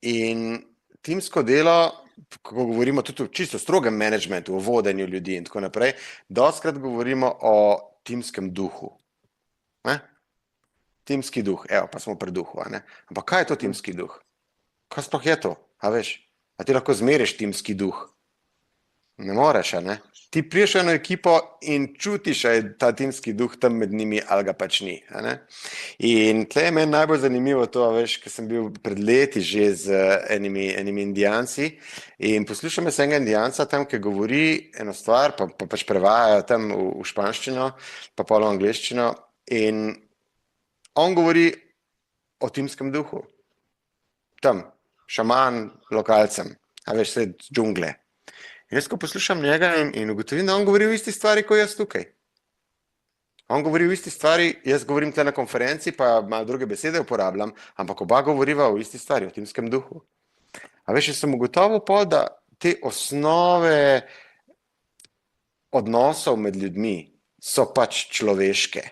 In timsko delo, ko govorimo tudi o čisto strogem managementu, o vodenju ljudi in tako naprej, dostikrat govorimo o timskem duhu. Ne? Timski duh, evo, pa smo pri duhu, a ne? Ampak kaj je to timski duh? Kaj sploh je to? A veš? A ti lahko zmeriš timski duh? Ne moreš, a ne? Ti priješ v eno ekipo in čutiš, a je ta timski duh tam med njimi, ali ga pač ni, a ne? In tle je meni najbolj zanimivo to, a veš, ker sem bil pred leti že z enimi Indijanci in poslušam jaz enega Indijanca tam, ki govori eno stvar, pa pač prevajajo tam v španščino, pa pol v angleščino in on govori o timskem duhu. Tam, šaman lokalcem, a veš, vse džungle. In jaz, ko poslušam njega in ugotovim, da on govori o isti stvari, kot jaz tukaj. On govori o isti stvari, jaz govorim tle na konferenci, pa malo druge besede uporabljam, ampak oba govoriva o isti stvari, o timskem duhu. A veš, jaz sem ugotovil pol, da te osnove odnosov med ljudmi so pač človeške.